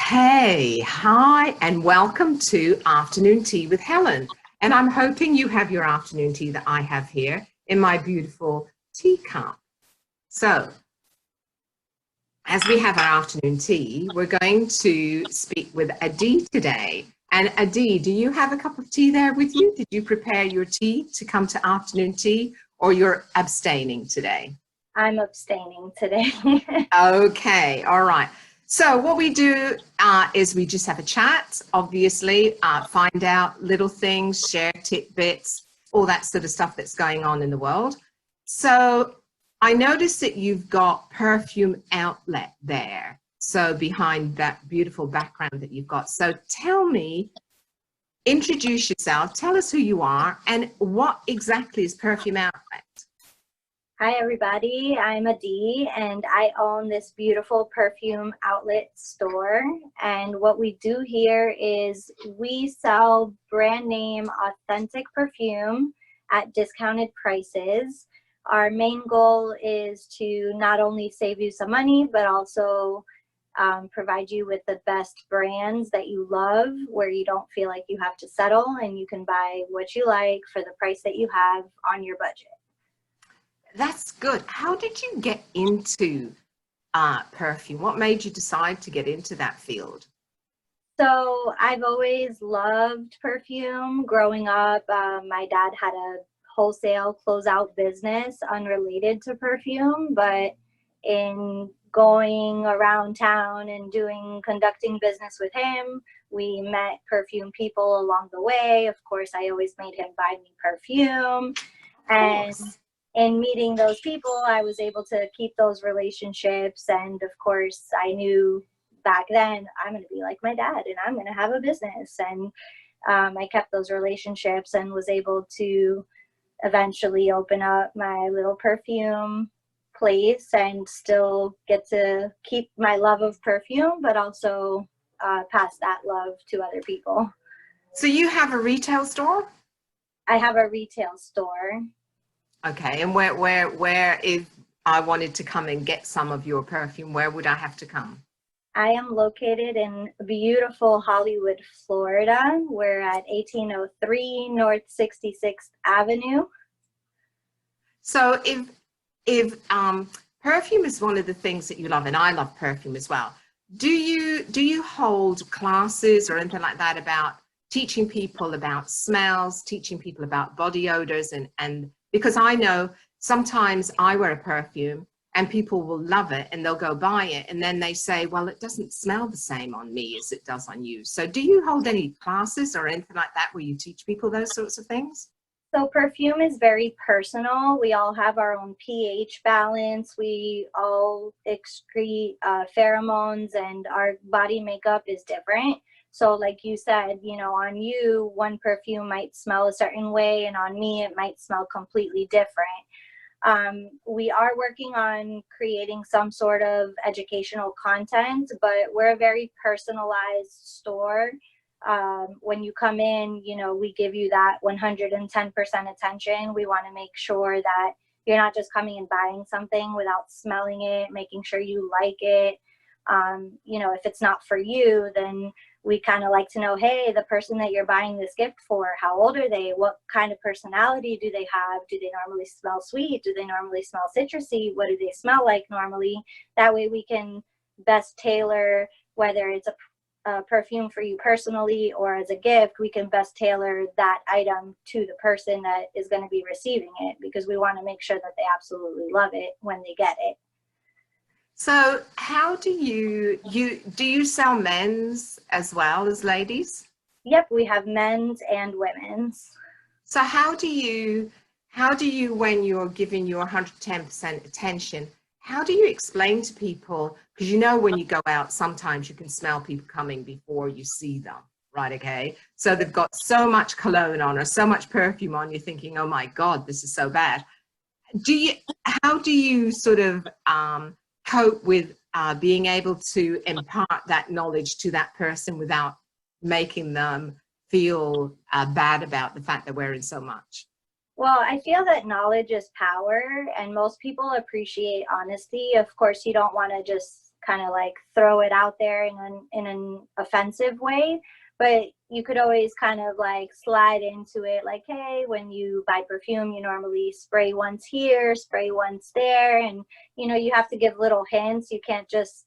Hey, hi, and welcome to Afternoon Tea with Helen. And I'm hoping you have your afternoon tea that I have here in my beautiful teacup. So, as we have our afternoon tea, we're going to speak with Adi today. And Adi, do you have a cup of tea there with you? Did you prepare your tea to come to afternoon tea, or you're abstaining today? I'm abstaining today. Okay, all right. So what we do is we just have a chat, obviously, find out little things, share tidbits, all that sort of stuff that's going on in the world. So I noticed that you've got Perfume Outlet there. So behind that beautiful background that you've got. So tell me, introduce yourself, tell us who you are, and what exactly is Perfume Outlet? Hi, everybody. I'm Adi, and I own this beautiful perfume outlet store. And what we do here is we sell brand name authentic perfume at discounted prices. Our main goal is to not only save you some money, but also provide you with the best brands that you love, where you don't feel like you have to settle and you can buy what you like for the price that you have on your budget. That's good. How did you get into perfume? What made you decide to get into that field? So I've always loved perfume. Growing up, my dad had a wholesale closeout business unrelated to perfume, but in going around town and conducting business with him, we met perfume people along the way. Of course, I always made him buy me perfume. Of And course. in meeting those people, I was able to keep those relationships. And of course, I knew back then I'm going to be like my dad and I'm going to have a business. And I kept those relationships and was able to eventually open up my little perfume place and still get to keep my love of perfume, but also pass that love to other people. So you have a retail store? I have a retail store. Okay, and where if I wanted to come and get some of your perfume, where would I have to come? I am located in beautiful Hollywood, Florida. We're at 1803 North 66th Avenue. So if perfume is one of the things that you love, and I love perfume as well, do you hold classes or anything like that about teaching people about smells, teaching people about body odors, and because I know sometimes I wear a perfume and people will love it and they'll go buy it and then they say, well, it doesn't smell the same on me as it does on you. So do you hold any classes or anything like that where you teach people those sorts of things? So perfume is very personal. We all have our own pH balance. We all excrete pheromones and our body makeup is different. So like you said, on you, one perfume might smell a certain way and on me, it might smell completely different. We are working on creating some sort of educational content, but we're a very personalized store. When you come in, we give you that 110% attention. We want to make sure that you're not just coming and buying something without smelling it, making sure you like it. If it's not for you, then we kind of like to know, hey, the person that you're buying this gift for, how old are they? What kind of personality do they have? Do they normally smell sweet? Do they normally smell citrusy? What do they smell like normally? That way we can best tailor, whether it's a perfume for you personally or as a gift, we can best tailor that item to the person that is going to be receiving it, because we want to make sure that they absolutely love it when they get it. So how do you sell men's as well as ladies? Yep, we have men's and women's. So how do you when you're giving your 110% attention, how do you explain to people, because when you go out sometimes you can smell people coming before you see them, right? Okay, so they've got so much cologne on or so much perfume on, you're thinking, oh my god, this is so bad. How do you sort of cope with being able to impart that knowledge to that person without making them feel bad about the fact they're wearing so much? Well, I feel that knowledge is power, and most people appreciate honesty. Of course, you don't want to just kind of like throw it out there in an offensive way. But you could always kind of like slide into it like, hey, when you buy perfume, you normally spray once here, spray once there. And, you know, you have to give little hints. You can't just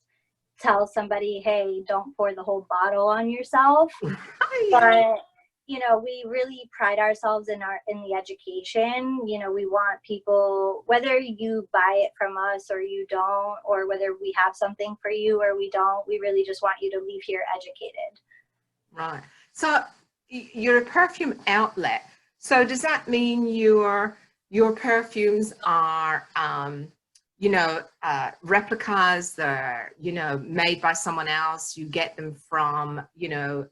tell somebody, hey, don't pour the whole bottle on yourself. But, you know, we really pride ourselves in the education. You know, we want people, whether you buy it from us or you don't, or whether we have something for you or we don't, we really just want you to leave here educated. Right. So you're a perfume outlet. So does that mean your perfumes are, you know, replicas? They're, you know, made by someone else. You get them from, you know,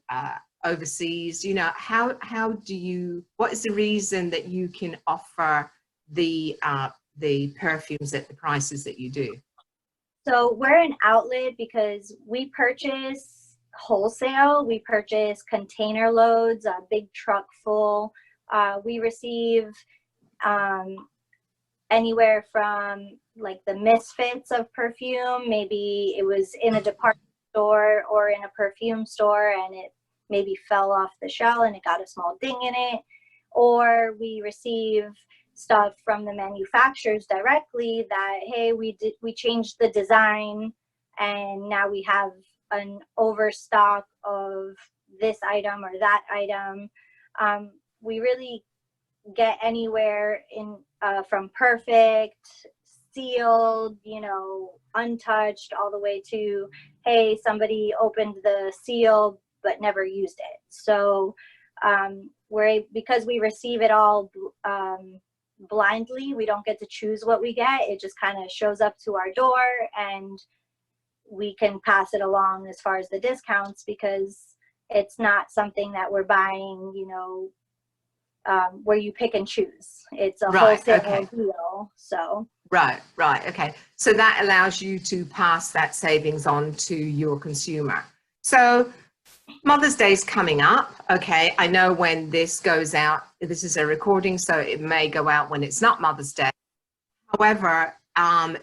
overseas. You know, how do you? What is the reason that you can offer the perfumes at the prices that you do? So we're an outlet because we purchase wholesale. We purchase container loads, a big truck full. We receive anywhere from like the misfits of perfume. Maybe it was in a department store or in a perfume store and it maybe fell off the shelf and it got a small ding in it. Or we receive stuff from the manufacturers directly that, hey, we changed the design and now we have an overstock of this item or that item. We really get anywhere in from perfect, sealed, you know, untouched, all the way to, hey, somebody opened the seal but never used it. So because we receive it all blindly, we don't get to choose what we get. It just kind of shows up to our door and we can pass it along as far as the discounts, because it's not something that we're buying, you know, where you pick and choose. It's a wholesale deal. So right, okay. So that allows you to pass that savings on to your consumer. So Mother's Day is coming up. Okay, I know when this goes out, this is a recording, so it may go out when it's not Mother's Day. However,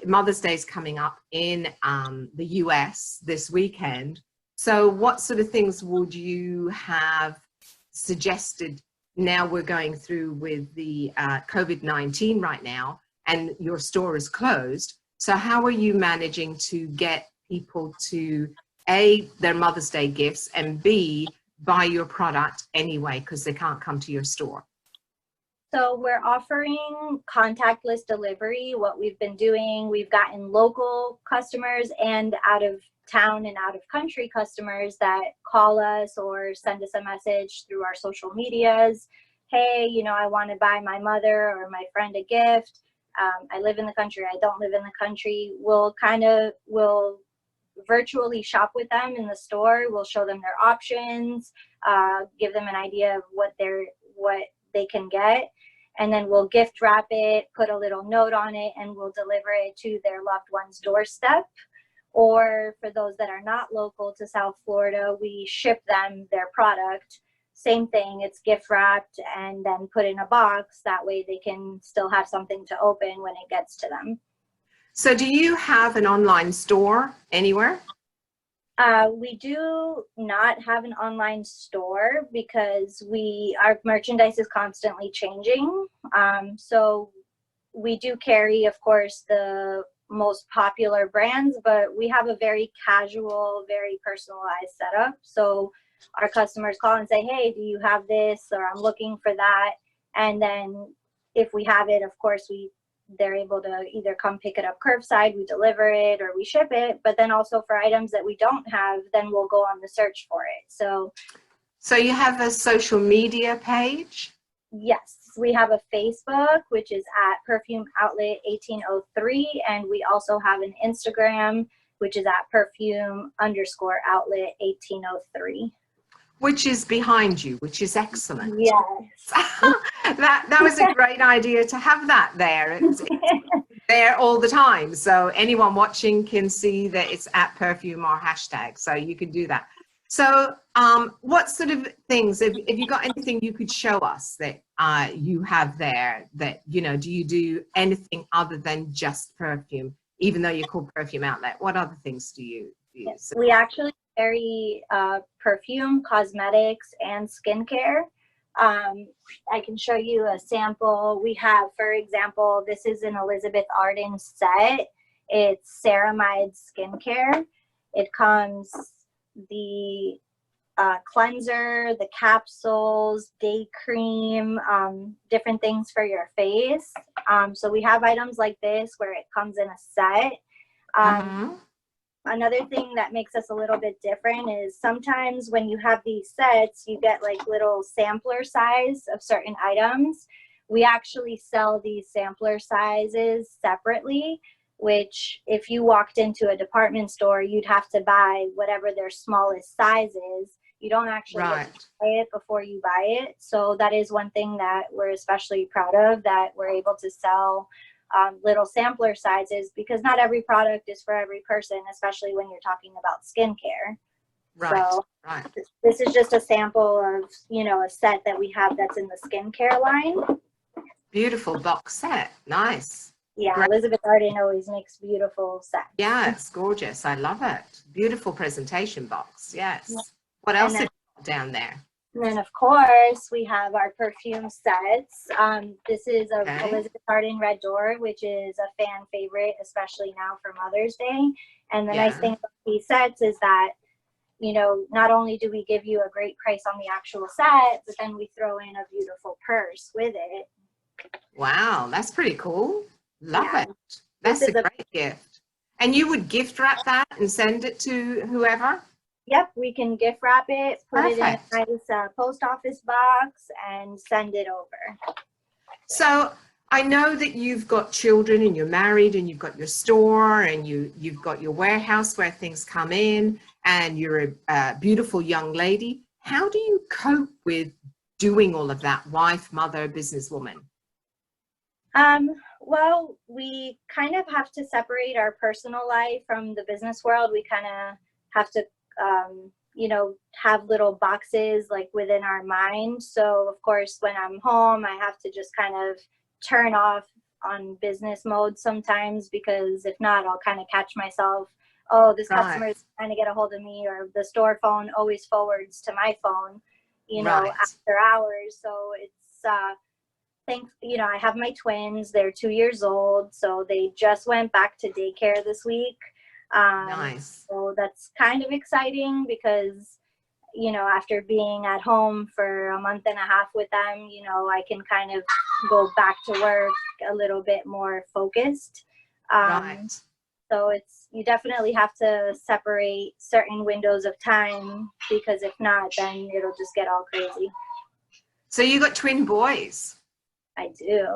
Mother's Day is coming up in the US this weekend. So what sort of things would you have suggested? Now we're going through with the COVID-19 right now and your store is closed. So how are you managing to get people to A, their Mother's Day gifts, and B, buy your product anyway because they can't come to your store? So we're offering contactless delivery. What we've been doing, we've gotten local customers and out of town and out of country customers that call us or send us a message through our social medias. Hey, you know, I want to buy my mother or my friend a gift. I live in the country. I don't live in the country. We'll virtually shop with them in the store. We'll show them their options, give them an idea of what they can get. And then we'll gift wrap it, put a little note on it, and we'll deliver it to their loved one's doorstep. Or for those that are not local to South Florida, we ship them their product. Same thing, it's gift wrapped and then put in a box. That way they can still have something to open when it gets to them. So do you have an online store anywhere? We do not have an online store because our merchandise is constantly changing. So we do carry, of course, the most popular brands, but we have a very casual, very personalized setup. So our customers call and say, hey, do you have this? Or I'm looking for that. And then if we have it, of course, they're able to either come pick it up curbside, we deliver it, or we ship it. But then also for items that we don't have, then we'll go on the search for it. So you have a social media page? Yes, we have a Facebook, which is at Perfume Outlet 1803. And we also have an Instagram, which is at Perfume_Outlet 1803. Which is behind you, which is excellent. Yes. that was a great idea to have that there. It's there all the time. So anyone watching can see that it's at Perfume or hashtag. So you can do that. So what sort of things, if you got anything you could show us that you have there that, you know, do you do anything other than just perfume? even though you're called Perfume Outlet? What other things do you use? We actually carry perfume, cosmetics, and skincare. I can show you a sample. We have, for example, this is an Elizabeth Arden set. It's ceramide skincare. It comes the cleanser, the capsules, day cream, different things for your face. So we have items like this where it comes in a set. Another thing that makes us a little bit different is sometimes when you have these sets, you get like little sampler size of certain items. We actually sell these sampler sizes separately, which if you walked into a department store, you'd have to buy whatever their smallest size is. You don't actually get to buy it before you buy it. So that is one thing that we're especially proud of, that we're able to sell little sampler sizes, because not every product is for every person, especially when you're talking about skincare. So this is just a sample of, you know, a set that we have that's in the skincare line. Beautiful box set. Nice. Yeah, Great. Elizabeth Arden always makes beautiful sets. Yeah, it's gorgeous. I love it. Beautiful presentation box. Yes. Yeah. What else have you got down there? And then, of course, we have our perfume sets. This is a Elizabeth Arden Red Door, which is a fan favorite, especially now for Mother's Day. And the nice thing about these sets is that, you know, not only do we give you a great price on the actual set, but then we throw in a beautiful purse with it. Wow, that's pretty cool. Love it. That's a great gift. And you would gift wrap that and send it to whoever? Yep, we can gift wrap it, put it in a nice post office box, and send it over. So I know that you've got children and you're married and you've got your store and you've got your warehouse where things come in, and you're a beautiful young lady. How do you cope with doing all of that, wife, mother, businesswoman? Well, we kind of have to separate our personal life from the business world. We kind of have to you know, have little boxes like within our mind. So of course, when I'm home, I have to just kind of turn off on business mode sometimes, because if not, I'll kind of catch myself, oh, this customer is trying to get a hold of me, or the store phone always forwards to my phone, you know, after hours. So it's, you know, I have my twins, they're 2 years old. So they just went back to daycare this week. So that's kind of exciting because, you know, after being at home for a month and a half with them, you know, I can kind of go back to work a little bit more focused. So it's, you definitely have to separate certain windows of time, because if not, then it'll just get all crazy. So you got twin boys? I do.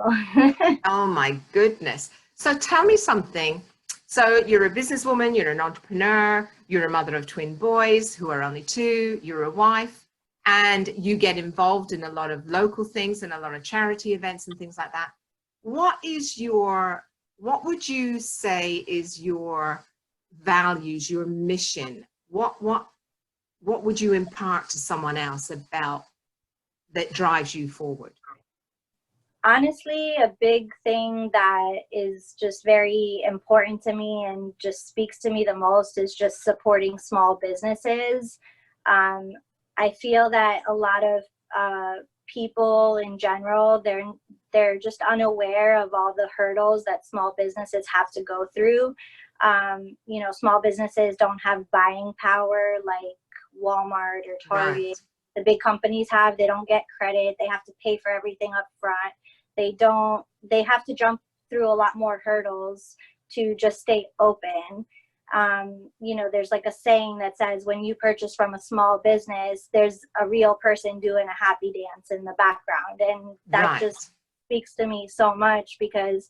Oh my goodness. So tell me something. So you're a businesswoman, you're an entrepreneur, you're a mother of twin boys who are only 2, you're a wife, and you get involved in a lot of local things and a lot of charity events and things like that. What would you say is your values, your mission? What would you impart to someone else about that drives you forward? Honestly, a big thing that is just very important to me and just speaks to me the most is just supporting small businesses. I feel that a lot of people in general, they're just unaware of all the hurdles that small businesses have to go through. You know, small businesses don't have buying power like Walmart or Target. The big companies have. They don't get credit. They have to pay for everything up front. They have to jump through a lot more hurdles to just stay open. You know, there's like a saying that says, when you purchase from a small business, there's a real person doing a happy dance in the background. And that just speaks to me so much, because,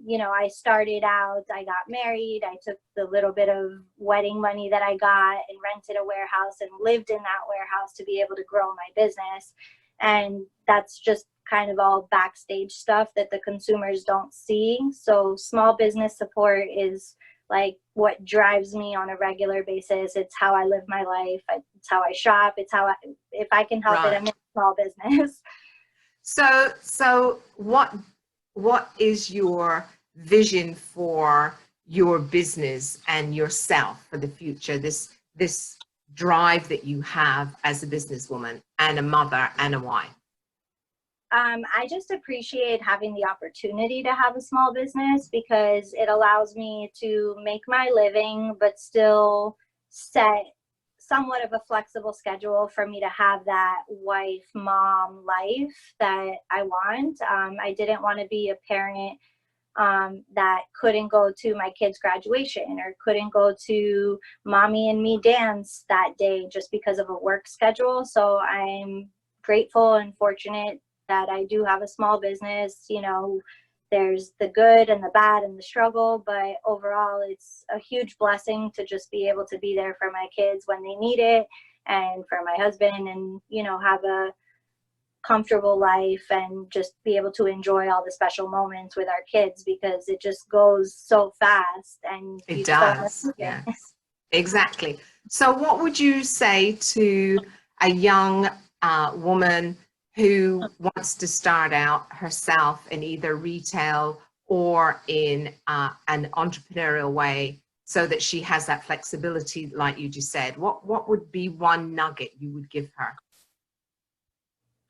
you know, I started out, I got married, I took the little bit of wedding money that I got and rented a warehouse and lived in that warehouse to be able to grow my business. And that's just kind of all backstage stuff that the consumers don't see. So small business support is like what drives me on a regular basis. It's how I live my life. It's how I shop. It's how if I can help it, I'm in a small business. So what is your vision for your business and yourself for the future, this drive that you have as a businesswoman and a mother and a wife? I just appreciate having the opportunity to have a small business because it allows me to make my living, but still set somewhat of a flexible schedule for me to have that wife, mom life that I want. I didn't want to be a parent that couldn't go to my kid's graduation or couldn't go to mommy and me dance that day just because of a work schedule. So I'm grateful and fortunate that I do have a small business. You know, there's the good and the bad and the struggle, but overall it's a huge blessing to just be able to be there for my kids when they need it, and for my husband, and, you know, have a comfortable life and just be able to enjoy all the special moments with our kids, because it just goes so fast. And it does. Yes, exactly. So what would you say to a young woman who wants to start out herself in either retail or in an entrepreneurial way, so that she has that flexibility like you just said? What would be one nugget you would give her?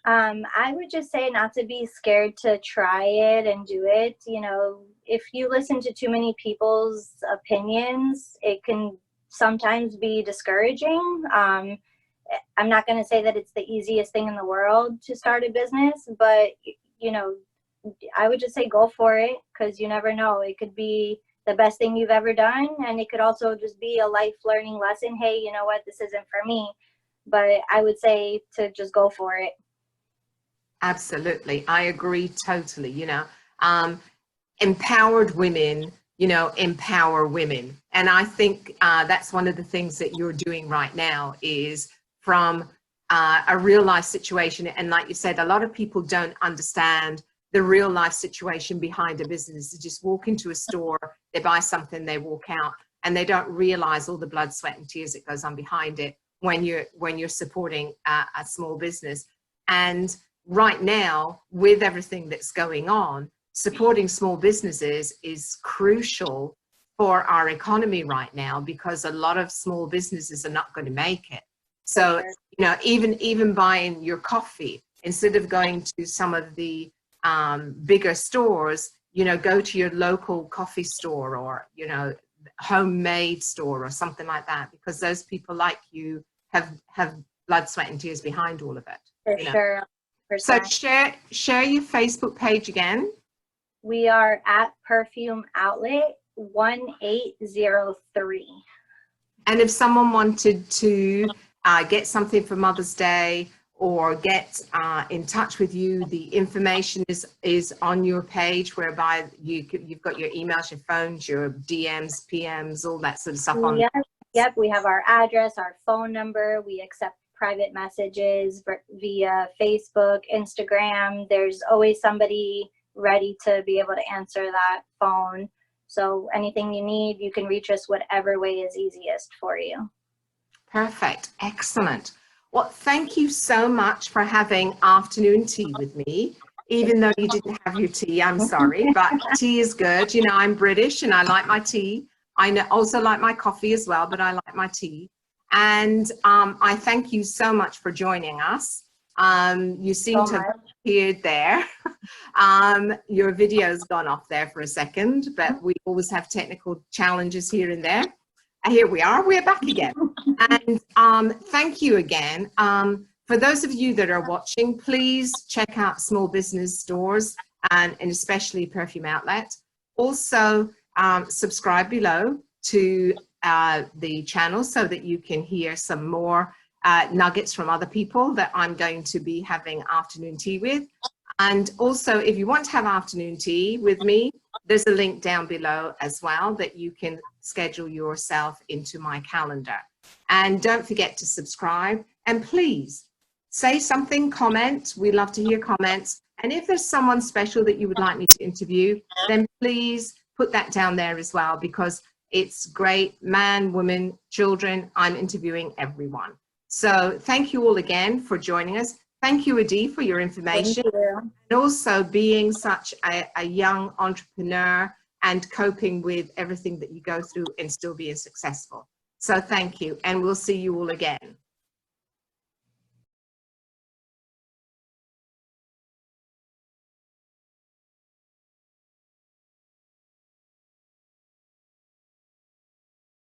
I would just say not to be scared to try it and do it. You know, if you listen to too many people's opinions, it can sometimes be discouraging. I'm not going to say that it's the easiest thing in the world to start a business, but, you know, I would just say go for it, because you never know. It could be the best thing you've ever done, and it could also just be a life learning lesson. Hey, you know what, this isn't for me. But I would say to just go for it. Absolutely. I agree totally. You know, empowered women, you know, empower women. And I think that's one of the things that you're doing right now, is from a real life situation. And like you said, a lot of people don't understand the real life situation behind a business. They just walk into a store, they buy something, they walk out, and they don't realize all the blood, sweat, and tears that goes on behind it when you're supporting a small business. And right now, with everything that's going on, supporting small businesses is crucial for our economy right now, because a lot of small businesses are not going to make it. So, you know, even buying your coffee, instead of going to some of the bigger stores, you know, go to your local coffee store, or, you know, homemade store or something like that, because those people like you have blood, sweat, and tears behind all of it. For sure. So share your Facebook page again. We are at Perfume Outlet 1803. And if someone wanted to get something for Mother's Day, or get in touch with you, the information is on your page, whereby you've got your emails, your phones, your DMs, PMs, all that sort of stuff on. Yep. We have our address, our phone number. We accept private messages via Facebook, Instagram. There's always somebody ready to be able to answer that phone. So anything you need, you can reach us whatever way is easiest for you. Perfect. Excellent. Well, thank you so much for having afternoon tea with me. Even though you didn't have your tea, I'm sorry, but tea is good. You know, I'm British and I like my tea. I also like my coffee as well, but I like my tea. And I thank you so much for joining us. You seem to have appeared there. Your video's gone off there for a second, but we always have technical challenges here and there. And here we are, we're back again. And thank you again. For those of you that are watching, please check out small business stores, and especially Perfume Outlet. Also, subscribe below to the channel, so that you can hear some more nuggets from other people that I'm going to be having afternoon tea with. And also, if you want to have afternoon tea with me, there's a link down below as well that you can schedule yourself into my calendar. And don't forget to subscribe, and please say something, comment. We love to hear comments. And if there's someone special that you would like me to interview, then please put that down there as well, because it's great. Man, woman, children, I'm interviewing everyone. So thank you all again for joining us. Thank you, Adi, for your information. Thank you. And also being such a young entrepreneur and coping with everything that you go through and still being successful. So thank you, and we'll see you all again.